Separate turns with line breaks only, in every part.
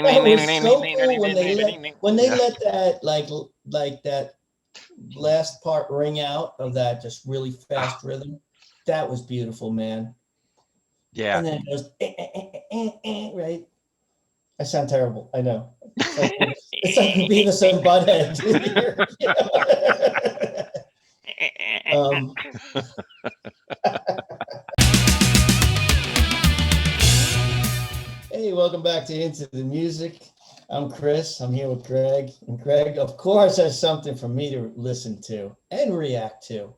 That was so cool when they
Yeah.
let that that last part ring out of that just really
Oh,
fast rhythm. That was beautiful, man.
yeah.
And then it goes right. I sound terrible. I know. It's like Beavis and Butthead. um, hey, welcome back to Into the Music. I'm Chris. I'm here with Greg, and Greg, of course, has something for me to listen to and react to.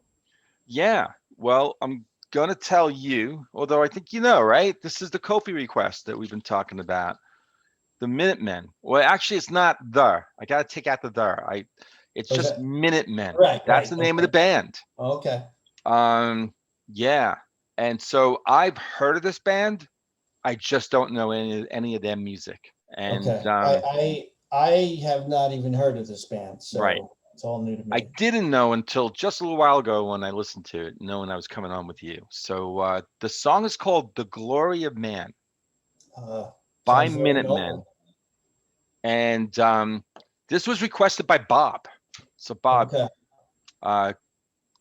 Yeah. Well, I'm gonna tell you, although I think you know, right? This is the Kofi request that we've been talking about. The Minutemen. Well, actually, it's not the. I gotta take out the the. It's
Was
just
that
Minutemen.
right?
That's
Right.
the name of the
Okay.
band.
Okay.
Um, yeah. And so I've heard of this band. I just don't know any of their music. And
Okay. I have not even heard of this band,
right.
so it's all new to
I
me.
didn't know until just a little while ago when I listened to it, knowing I was coming on with you. So the song is called "The Glory of Man" by
Sounds very
Minutemen,
noble.
and this was requested by Bob. So Bob,
Okay.
uh,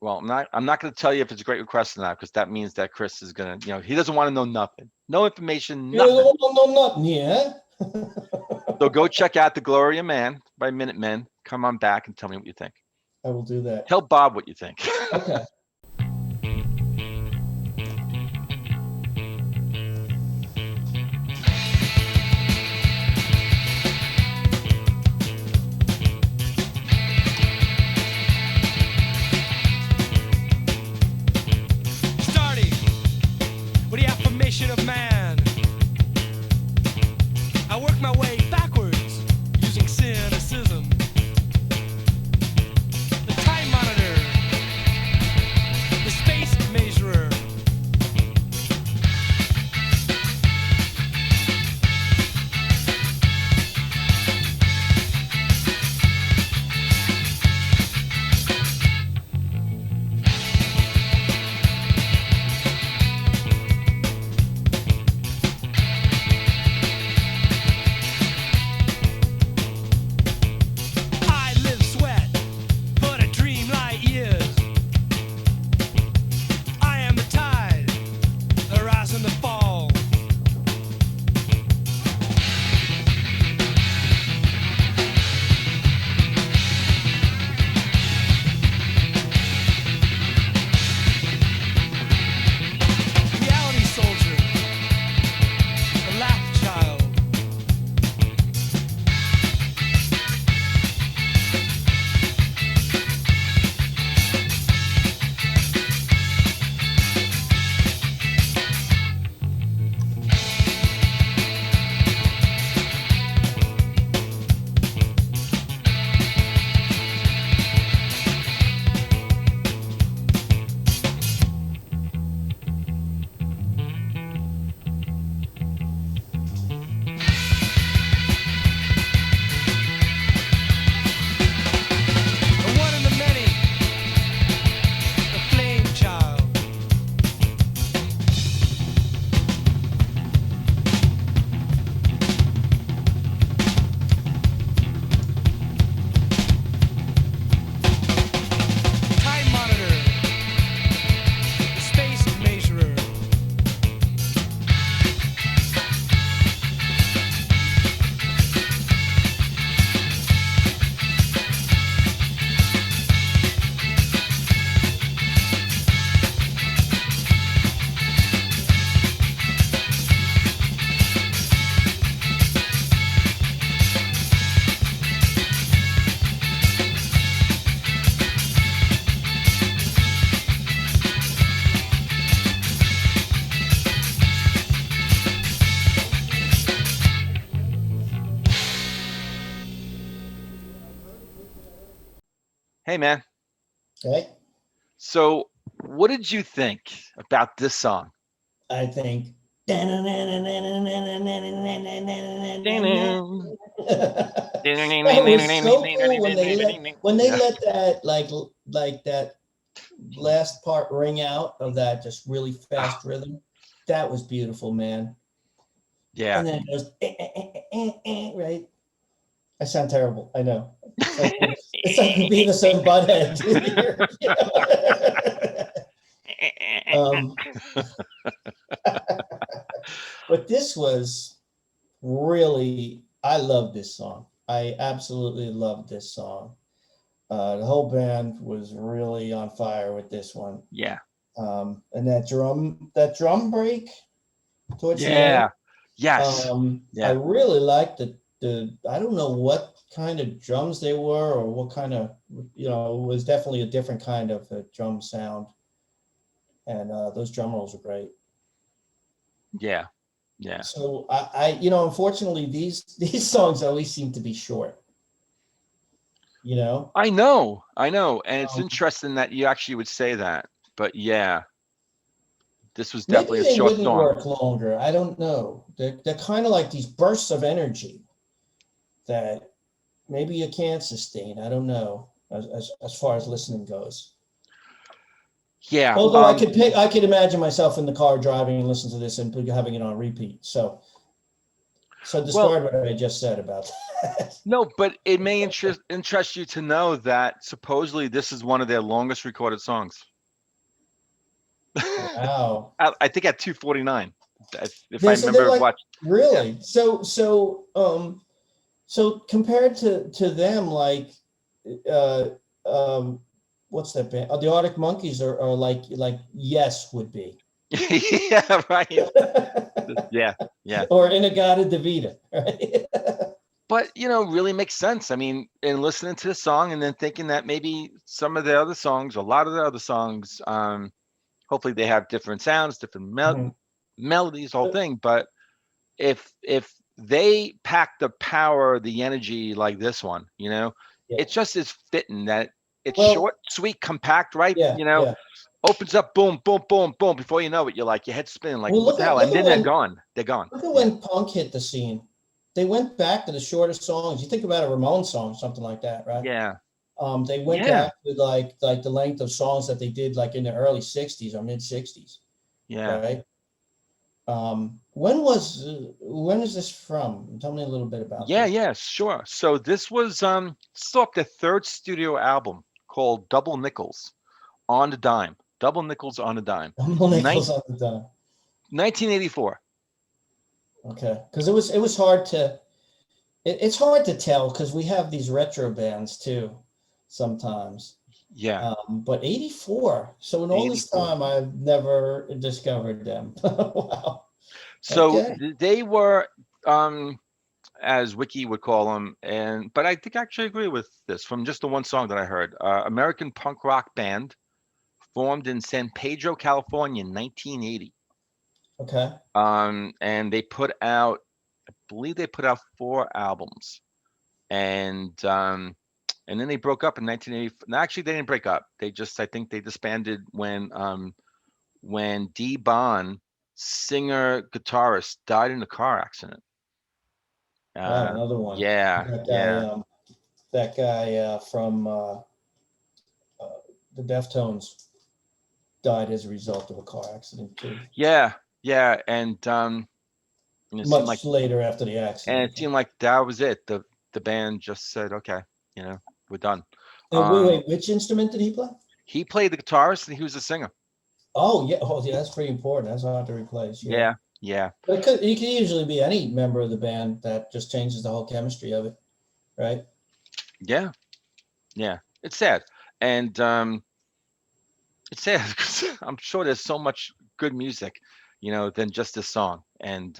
well, I'm not going to tell you if it's a great request or not, because that means that Chris is gonna, he doesn't want to know nothing, no information,
You
nothing.
don't know nothing here.
So go check out "The Glory of Man" by Minutemen. Come on back and tell me what you think.
I will do that.
Tell Bob what you think.
Okay.
Starting with the affirmation of man, I work my way backwards using cynicism. The time monitor, the space measurer. I live sweat, but I dream light years. I am the tide, the rise and the fall. Reality soldier, the laugh child. The one in the many, the flame child. Time monitor, the space measurer.
Hey, man.
Okay.
So, what did you think about this song?
I think. That was so cool when they let
Yeah.
that like that last part ring out of that just really fast rhythm. That was beautiful, man.
Yeah.
And then it goes right. I sound terrible. I know. It's like Beavis and Butthead. But this was really, I love this song. I absolutely love this song. The whole band was really on fire with this one.
Yeah.
And that drum break towards the
Yeah.
end.
Yes.
I
Yeah.
really liked the I don't know what kind of drums they were or what kind of, it was definitely a different kind of a drum sound. And those drum rolls were great.
Yeah. Yeah.
So unfortunately, these songs always seem to be short.
I know. And it's
Um,
interesting that you actually would say that. But yeah, this was
maybe
definitely a
they
short
wouldn't
song.
work longer. I don't know. They're kind of like these bursts of energy that maybe you can't sustain. I don't know as far as listening goes.
Yeah.
Although I could imagine myself in the car driving and listening to this and having it on repeat. So discard what I just said about that.
No, but it may interest you to know that supposedly this is one of their longest recorded songs.
Wow.
I think at 2:49, if I
So they're
remember
like,
watching.
really? So compared to them, like, uh, what's that band? The Arctic Monkeys are like Yes would be.
Yeah, right. Yeah, yeah.
Or Inagata Devita, right?
But really makes sense. I mean, in listening to the song and then thinking that maybe some of the other songs, a lot of the other songs, hopefully they have different sounds, different melodies, whole thing. But if they pack the power, the energy like this one, it just is fitting that it's short, sweet, compact, right?
Yeah.
Opens up, boom, boom, boom, boom. Before you know it, you're like, your head's spinning, like,
Well,
what the hell? And then they're gone. They're gone.
Look at when punk hit the scene. They went back to the shorter songs. You think about a Ramones song, something like that, right?
Yeah.
They went back to like the length of songs that they did like in the early 60s or mid 60s.
Yeah.
Right. When is this from? Tell me a little bit about this.
Yeah, sure. So this was off their third studio album called Double Nickels on the Dime. Double Nickels on a Dime.
Double Nickels on the Dime.
1984.
Okay, because it was hard to it's hard to tell because we have these retro bands too sometimes.
Yeah.
But 84. So in all this time, I've never discovered them. Wow.
So they were, as Wiki would call them, but I think I actually agree with this from just the one song that I heard. American punk rock band formed in San Pedro, California in 1980.
Okay.
And they put out, I believe they put out 4 albums. And then they broke up in 1980. No, actually, they didn't break up. I think they disbanded when Dee Bon, singer guitarist, died in a car accident.
Wow, another one.
Yeah,
That guy from the Deftones died as a result of a car accident too.
Yeah, and it
much like, later after the accident.
And it seemed like that was it. The band just said, okay, we're done.
Wait, which instrument did he play?
He played the guitarist and he was a singer.
Oh yeah, that's pretty important. That's hard to replace.
Yeah.
But it could usually be any member of the band that just changes the whole chemistry of it, right?
Yeah. It's sad, and it's sad because I'm sure there's so much good music, than just this song, and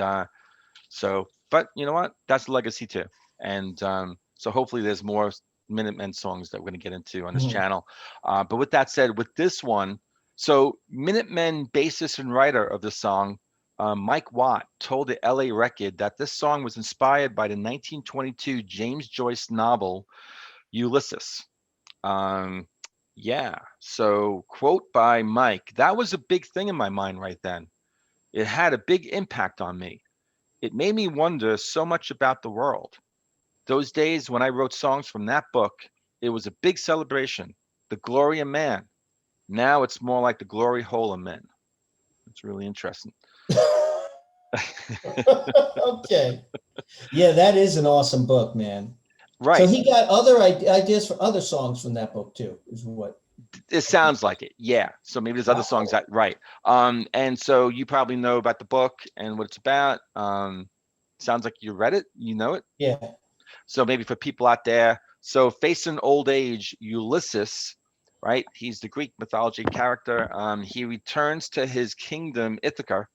so. But you know what? That's legacy too, and so hopefully there's more Minutemen songs that we're going to get into on this channel. But with that said, with this one, so Minutemen bassist and writer of the song, Mike Watt, told the LA Record that this song was inspired by the 1922 James Joyce novel Ulysses. So quote by Mike, that was a big thing in my mind right then. It had a big impact on me. It made me wonder so much about the world. Those days when I wrote songs from that book, it was a big celebration, the glory of man. Now it's more like the glory hole of men. It's really interesting.
Okay. Yeah, that is an awesome book, man. So
Right.
he got other ideas for other songs from that book too, is what.
It sounds like it. Yeah. So maybe there's other songs
Wow.
that right. And so you probably know about the book and what it's about. Sounds like you read it, you know it.
Yeah.
So maybe for people out there, so facing old age, Ulysses, right? He's the Greek mythology character. He returns to his kingdom Ithaca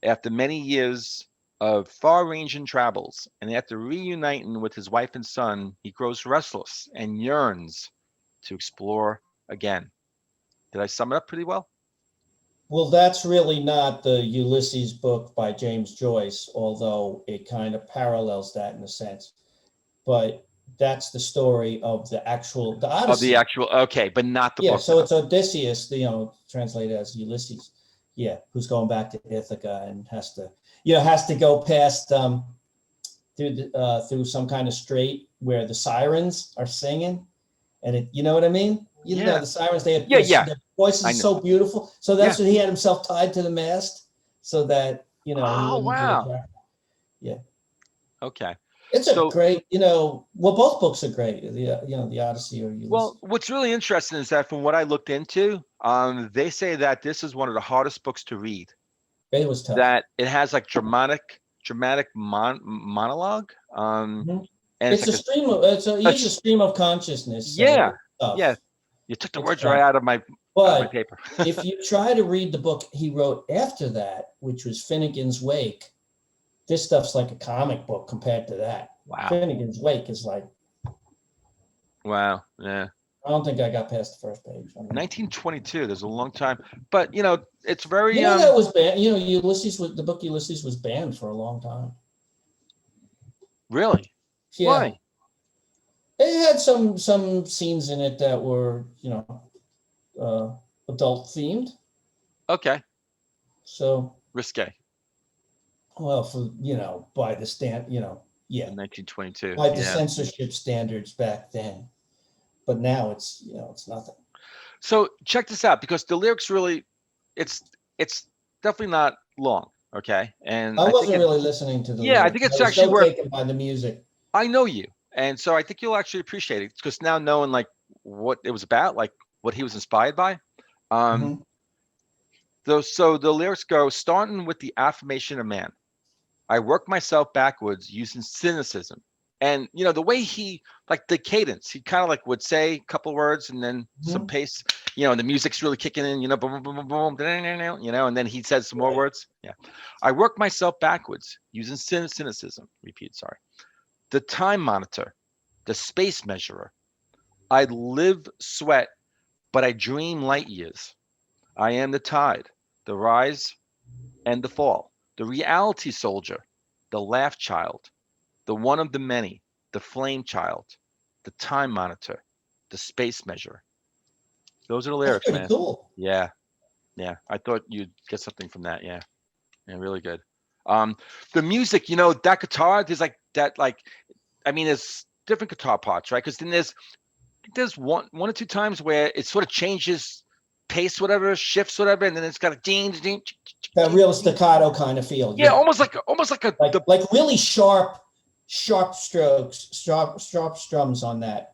after many years of far-ranging travels, and after reuniting with his wife and son, he grows restless and yearns to explore again. Did I sum it up pretty well?
Well, that's really not the Ulysses book by James Joyce, although it kind of parallels that in a sense. But that's the story of the
Of the
Odyssey.
actual, okay, but not the
Yeah,
book
so
though.
it's Odysseus, translated as Ulysses. Yeah, who's going back to Ithaca and has to go past through some kind of strait where the sirens are singing, and you know what I mean?
Yeah,
The sirens, they have
yeah, yeah.
their voices
I
are
know.
so beautiful. So
Yeah.
that's what he had himself tied to the mast so that he
Oh
wouldn't get
wow.
attracted. Yeah.
Okay.
It's a
So
great, well, both books are great. The Odyssey or Ulysses.
well, what's really interesting is that from what I looked into, they say that this is one of the hardest books to read.
It was tough.
That it has like dramatic monologue.
Mhm.
And it's
It's a
like
stream of use a stream of consciousness. So
yeah,
it's tough.
yeah. You took the
It's
words right
tough.
out of my
But
paper.
if you try to read the book he wrote after that, which was Finnegan's Wake, this stuff's like a comic book compared to that.
Wow.
Finnegan's Wake is like,
Wow. Yeah.
I don't think I got past the first page.
1922. There's a long time, but it's very
That was banned. The book Ulysses was banned for a long time.
really.
Yeah.
Why?
It had some scenes in it that were, adult themed.
Okay.
So,
Risque.
well, by the
In 1922.
by the
Yeah.
censorship standards back then. But now it's nothing.
So check this out, because the lyrics really, it's definitely not long. Okay. And
I
I think
wasn't really listening to the
yeah, I
lyrics.
think it's
I was
actually
so
worth.
taken by the music.
I know you, and so I think you'll actually appreciate it, because now knowing like what it was about, like what he was inspired by.
Mhm.
So the lyrics go, starting with the affirmation of man. I work myself backwards using cynicism. And the way he, like the cadence, he kind of like would say a couple words and then some
Mhm.
pace, and the music's really kicking in, boom, boom, boom, boom, boom, and then he says some more
Right.
words. Yeah. I work myself backwards using cynicism. Repeat, sorry. The time monitor, the space measurer. I live sweat, but I dream light years. I am the tide, the rise and the fall, the reality soldier, the laugh child, the one of the many, the flame child, the time monitor, the space measure. Those are the
That's
lyrics,
pretty
man.
cool.
Yeah, yeah. I thought you'd get something from that. Yeah, yeah, really good. The music, that guitar, there's like that, like, I mean, there's different guitar parts, right? Because then there's one or two times where it sort of changes pace, whatever, shifts, whatever, and then it's got a ding, ding,
That real staccato kind of feel.
yeah,
Yeah.
almost like
Like really sharp strokes, sharp strums on that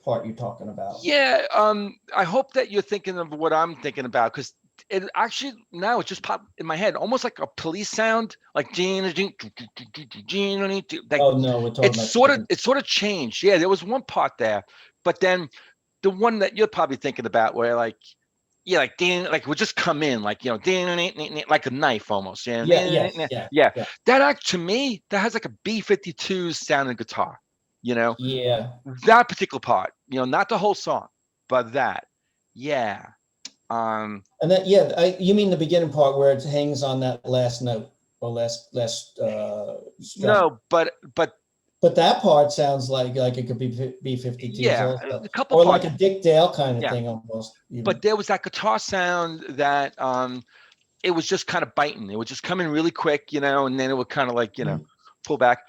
part you're talking about.
yeah. I hope that you're thinking of what I'm thinking about, because it actually now it just popped in my head, almost like a police sound, like like
Oh no, we're talking about
it sort of changed. Yeah, there was one part there, but then the one that you're probably thinking about, where like yeah, like ding, like would just come in, like ding, like a knife almost. Yeah,
yes, yeah.
yeah. That to me, that has like a B-52 sounding guitar.
Yeah.
That particular part, not the whole song, but that, yeah.
And that, you mean the beginning part where it hangs on that last note or last strum.
No, but
But that part sounds like it could be B-52s
yeah,
also,
a couple
or
parts,
like a Dick Dale kind of
yeah.
thing almost.
But there was that guitar sound that it was just kind of biting. It would just come in really quick, and then it would kind of like pull back.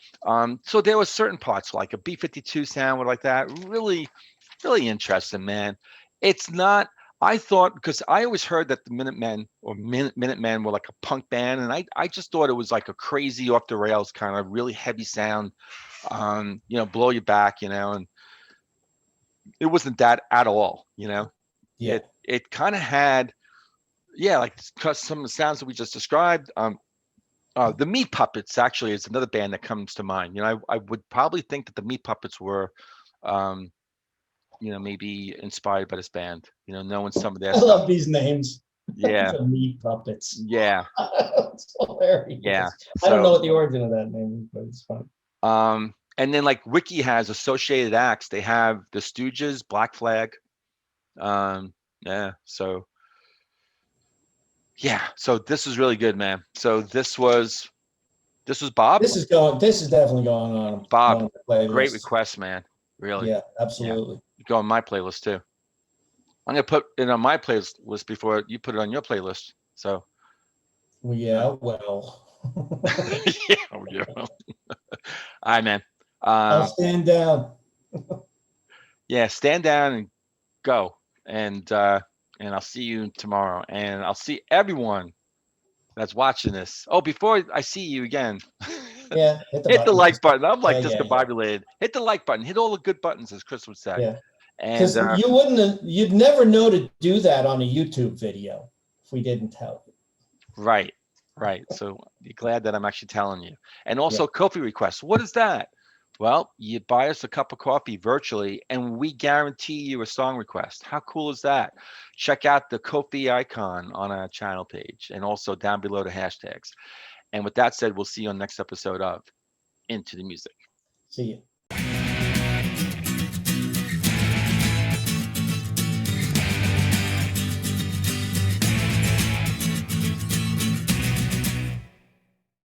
So there was certain parts like a B-52 sound or like that. Really, really interesting, man. It's not I thought, because I always heard that the Minutemen were like a punk band, and I just thought it was like a crazy off the rails kind of really heavy sound, blow you back, and it wasn't that at all,
Yeah.
It kind of had, yeah, like some of the sounds that we just described. The Meat Puppets actually is another band that comes to mind. I would probably think that the Meat Puppets were, maybe inspired by this band. Knowing some of their
I
stuff.
love these names.
Yeah,
The Meat Puppets.
yeah,
It's hilarious.
yeah.
I don't know
So,
what the origin of that name is, but it's fun.
and then like Wiki has associated acts. They have the Stooges, Black Flag. Yeah. So, yeah. So this is really good, man. So this was Bob.
This is definitely going on
Bob,
one of the playlists.
great request, man. Really.
Yeah, absolutely.
Go on my playlist too. I'm gonna put it on my playlist before you put it on your playlist. So.
Well, yeah, well.
Yeah. All right, man.
I'll stand down.
Yeah, stand down and go. And I'll see you tomorrow. And I'll see everyone that's watching this. Oh, before I see you again,
Yeah,
hit the like button. I'm like
Yeah.
discombobulated. Hit the like button. Hit all the good buttons, as Chris would say.
Yeah.
And
Because you'd never know to do that on a YouTube video if we didn't tell you.
right. So you're glad that I'm actually telling you. And also Ko-fi requests. What is that? Well, you buy us a cup of coffee virtually, and we guarantee you a song request. How cool is that? Check out the Ko-fi icon on our channel page, and also down below the hashtags. And with that said, we'll see you on the next episode of Into the Music.
See you.